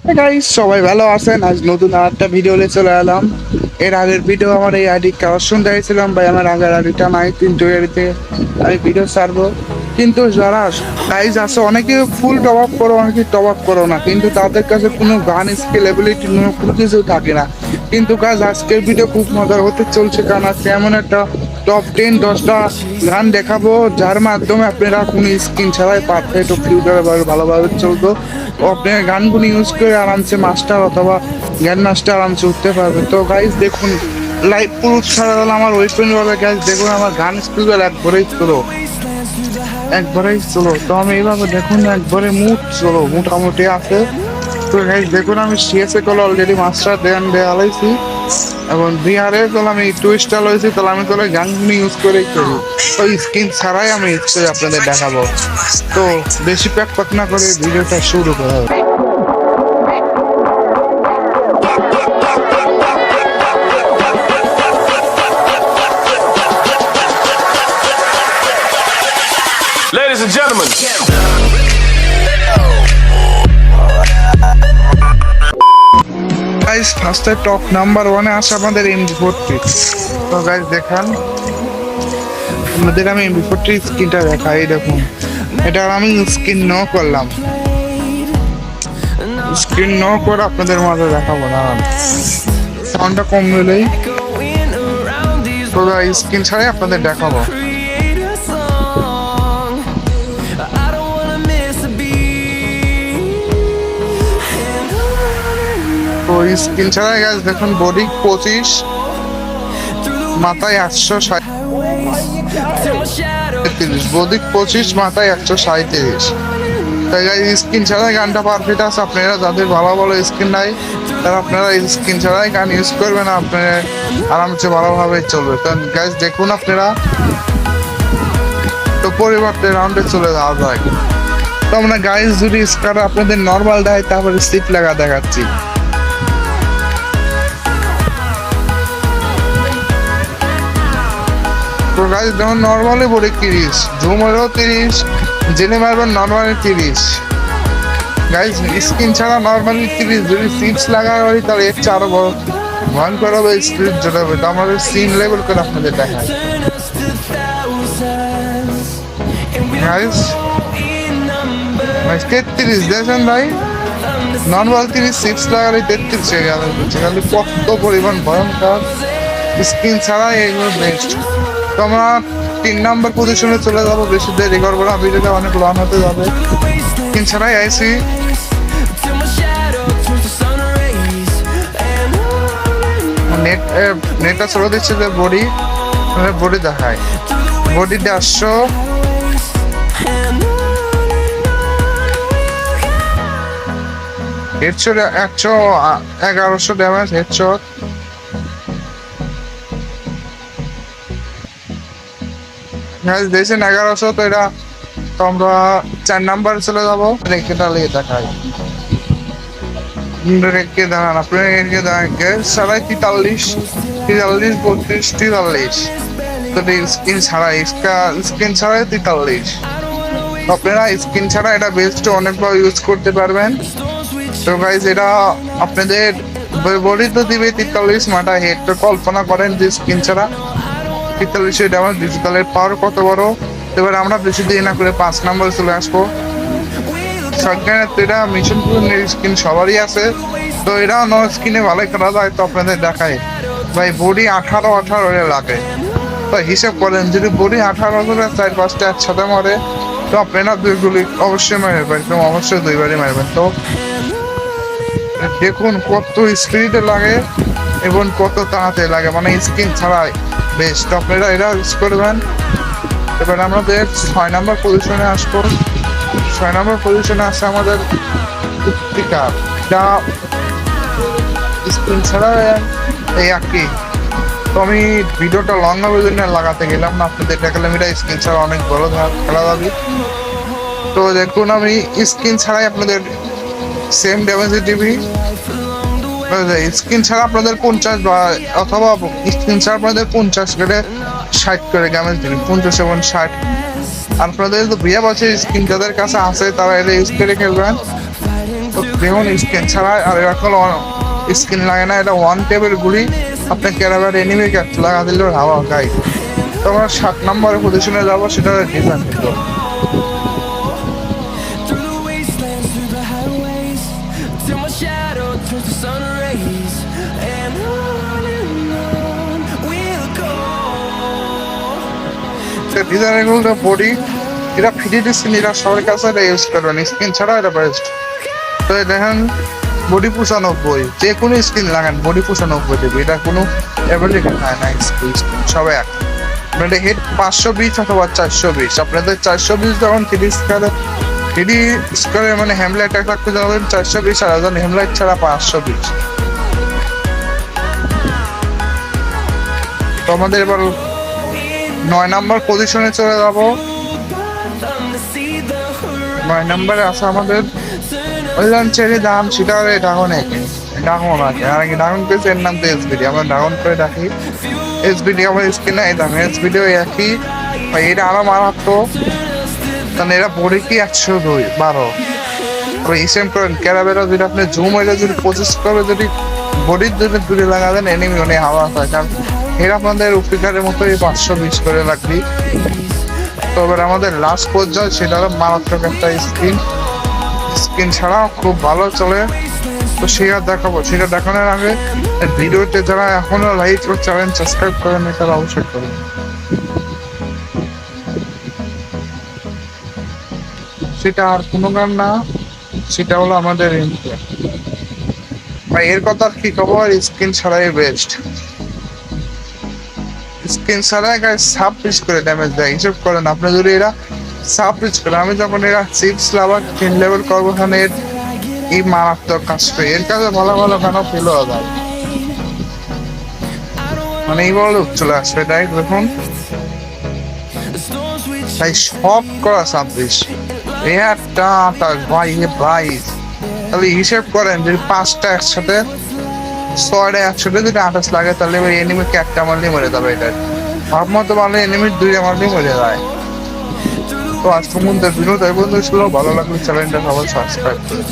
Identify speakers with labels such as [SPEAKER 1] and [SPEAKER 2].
[SPEAKER 1] Guys সবাই ভালো আছেন? আজ নতুন আরেকটা ভিডিও নিয়ে চলে এলাম। এর আগের ভিডিও আমার এই আইডি কালেকশন দিয়েছিলাম ভাই, আমার আগের আইডিটা নাই, কিন্তু এডিতে আমি ভিডিও ছাড়বো। কিন্তু যারা গাইজ আছে অনেকে ফুল টপ আপ করো, অনেকে টপ আপ করো না, কিন্তু তাদের কাছে কোনো গান স্কিল এবিলিটি কোনো কিছু থাকে না। কিন্তু কাজ আজকের ভিডিও খুব মজার হতে চলছে, কারণ আজকে এমন একটা টপ 10 10টা গান দেখাবো যার মাধ্যমে আপনারা কোনো স্কিন ছাড়াই পারফেক্ট ও ফিউচারে ভালোভাবে চলবো। আপনার গানগুলো ইউজ করে আরামসে মাস্টার অথবা গ্র্যান্ড মাস্টার আরামসে উঠতে পারবে। তো গাইজ দেখুন, লাইভ প্রুফ ছাড়া হলে আমার ওয়েপেন বলে গাইজ দেখুন, আমার গান স্পিকার একবারেই চলো। তো আমি এইভাবে দেখুন একবারে মুড চলো মোটামুটি আছে। তো গাইজ দেখুন, আমি সিএসএ কল অলরেডি মাস্টার দেয়া লাইছি, এবং বিহারে তাহলে আমি টুইস্টার লইছি, তাহলে আমি তাহলে গানগুলো ইউজ করেই করি। তো স্ক্রিন ছাড়াই আমি ইউজ করে আপনাদের দেখাবো। তো বেশি প্যাক না করে ভিডিওটা শুরু করা হবে।
[SPEAKER 2] Ladies and gentlemen.
[SPEAKER 1] গাইস ফার্স্টে টপ নাম্বার 1-এ আসে আমাদের MG40। তো গাইস দেখান, আমাদের আমি MG40 স্ক্রিনটা দেখাই, দেখুন এটা আমি স্ক্রিন ন করলাম, স্ক্রিন ন করে আপনাদের মাঝে দেখাবো না, সাউন্ডটা কম দিলেই। তো গাইস স্ক্রিন ছাড়াই আপনাদের দেখাবো। তো স্ক্রিন ছাড়াই গাইস দেখুন, বডি 25, মাথায় 137, বডি 25, মাথায় 137। তাই গাইস স্ক্রিন ছাড়াই গানটা পারফেক্ট আছে। আপনারা যাদের ভালো ভালো স্ক্রিন নাই, তারা আপনারা স্ক্রিন ছাড়াই গান ইউজ করবেন, আপনারা আরামসে ভালোভাবে চলবে। তো গাইস দেখুন আপনারা, তো পরিবর্তে রাউন্ডে চলে যাওয়া যায়। তো আমরা গাইস যদি স্কার আপনাদের নর্মাল দেয়, তারপরে সিট লাগা দেখাচ্ছি। তো গাইস দেখুন, নর্মালি বডি 30, জুমেরও 30, জেনে মারবেন নর্মালি 30। গাইস স্ক্রিন ছাড়া নর্মালি 30, যদি সিটস লাগা হয় তাহলে এর চেয়ে আরো বড় ভয়ঙ্কর হবে, স্ক্রিন জোটাবে। তো আমাদের সিন লেভেল করে আপনাদের দেখায়। গাইস 33 দেখেন ভাই, নর্মাল 30, সিটস লাগালে 33 হয়ে গেল। সেখানে কত পরিমাণ ভয়ঙ্কর, স্ক্রিন ছাড়া এইগুলো বেস্ট। তো আমরা 3 নাম্বার পজিশনে চলে যাবো, বেশি দেরি করবো না, ভিডিওটা অনেক লং হতে যাবে। স্ক্রিন ছাড়াই আইসি, নেটটা চলে দিচ্ছে যে বডি দেখায়, বডি 150, হেডশট 1100 ড্যামেজ হেডশট। দিয়েছেন 1100। তো এটা তো আমরা 4 নাম্বার চলে যাবো, রেখেটা লিয়ে দেখাই, রেখে দাঁড়ান, আপনার রেখে দাঁড়ান। সাড়াই 43, 32, 33, 43। তো স্ক্রিন ছাড়াই, স্ক্রিন ছাড়াই 43। আপনারা স্ক্রিন ছাড়া এটা বেস্ট অনেকবার ইউজ করতে পারবেন। তো গাইজ এটা আপনাদের বডি তো দিবে 43, মাথা হেড। তো কল্পনা করেন যে স্ক্রিন ছাড়া 43 ড্যামেজ ডিজিটালের পাওয়ার কত বড়। এবার আমরা বেশি দিয়ে না করে 5 নম্বরে চলে আসবো। শটগানের তো এটা মিশন স্কিন সবারই আছে, তো এটা নো স্কিনে ভালোই খেলা যায়। তো আপনাদের দেখায় ভাই, বডি 18 লাগে। তো হিসাব করেন, যদি বডি 18 করে 4-5টা একসাথে মারে, তো আপনারা 2 গুলি অবশ্যই মারবেন, তো অবশ্যই 2বারই মারবেন। তো দেখুন কত স্পিডে লাগে এবং কত তাড়াতাড়ি লাগে, মানে স্কিন ছাড়াই বেস্ট। আপনারা এটা ইউজ করবেন। এবার আমাদের 6 নাম্বার পজিশনে আসবো। 6 নাম্বার পজিশনে আছে আমাদের পিকআপ, যা স্ক্রিন ছাড়া এই একই। তো আমি ভিডিওটা লং হবে জন্য লাগাতে গেলাম না, আপনাদের দেখালাম এটা স্ক্রিন ছাড়া অনেক বড় খেলা যাবে। তো দেখুন আমি স্ক্রিন ছাড়াই আপনাদের সেম ড্যামেজ টিভি, স্ক্রিন ছাড়া আপনাদের 50 বা অথবা স্ক্রিন ছাড়া আপনাদের 50 করে 60 করে ড্যামেজ দিবি, 50 এবং 60। আপনাদের তো বিয়ে বছর স্ক্রিন যাদের কাছে আছে তারা এটা ইউজ করে খেলবেন। তো দেখুন স্কিন ছাড়া, আর এখন স্কিন লাগে না, এটা ওয়ান টেপের গুলি। আপনি ক্যারাবার এনিমি ক্যাট লাগা দিলেও হাওয়া গাই। তো আমরা 7 নম্বরের পজিশনে যাবো, সেটা ডিজাইন কিন্তু
[SPEAKER 3] Through the wastelands, through the highways, till my shadow turns to sun rays, and on we'll go.
[SPEAKER 1] ডিজাইনের গুলো বডি, এটা ফিটিয়ে স্কিন, এটা সবার কাছে এটা ইউজ করবেন, স্কিন ছাড়া এটা বেস্ট। তো দেখেন বডি 95, যে কোনো স্কিন লাগান বডি 95 দেবে, এটা কোনো অ্যাবিলিটি হয় না, স্কিন সব এক। আপনাদের হেড 520 অথবা 420, আপনাদের 420 যখন 3D স্কোয়ারে মানে হ্যামলাইট রাখতে যাবেন 420, আর যখন হ্যামলাইট ছাড়া 520। তো আমাদের এবার 9 নম্বর পজিশনে চলে যাব। 9 নম্বরে আছে আমাদের ওইলান ছেড়ে দাম, সেটা ড্রাগন একে ড্রাগন আছে, আর কি ড্রাগন পেয়েছে, এর নাম তো এসবিডি, আমরা ড্রাগন করে ডাকি। এসবিডি আমার স্কিনে এই দাম, এসবিডিও একই, এটা আরো মারাত্মক। কারণ এরা বডি কি 112, ইসেম করেন ক্যারাবেরা যদি আপনি জুম এটা যদি 25 করে যদি বডির যদি দূরে লাগাবেন এনিমি অনেক হাওয়া হয়, কারণ এরা আপনাদের উপকারের মতো 520 করে রাখবি। তো এবার আমাদের লাস্ট পর্যায়ে, সেটা হলো মারাত্মক একটা স্কিন ছাড়া খুব ভালো চলে। তো সেটা দেখাবো, সেটা দেখানোর আগে ভিডিওতে যারা এখনো লাইক ও চ্যানেল সাবস্ক্রাইব করেন, এটা অবশ্যই করুন। সেটা আর কোনো গান না, সেটা হলো আমাদের ভাই। এর কথা আর কি খবর, স্কিন ছাড়াই বেস্ট। স্কিন ছাড়াই গায়ে 26 করে ড্যামেজ দেয়, হিসেব করেন আপনি যদি এরা 26 করে, আমি যখন এরা 6 লাভার 10 লেভেল করবো, ওখানে এই মারাত্মক কাজ করে, এর কাছে ভালো ভালো কেন ফেল হয়ে যায়, মানে এই বড় লোক চলে আসবে ডাইরেক্ট। দেখুন তাই সব করা 26, একটা ভাই ভাই, তাহলে হিসেব করেন যদি 5টা একসাথে 6টা একসাথে যদি 28 লাগে, তাহলে ওই এনিমিকে একটা মারলেই মরে যাবে। এটা ভাবমতো মারলে এনিমির 2টা মারলেই মরে যায়। তো আজ পর্যন্ত ভিডিও তাই বন্ধু ছিল, ভালো লাগলে চ্যানেলটা সবাই সাবস্ক্রাইব করে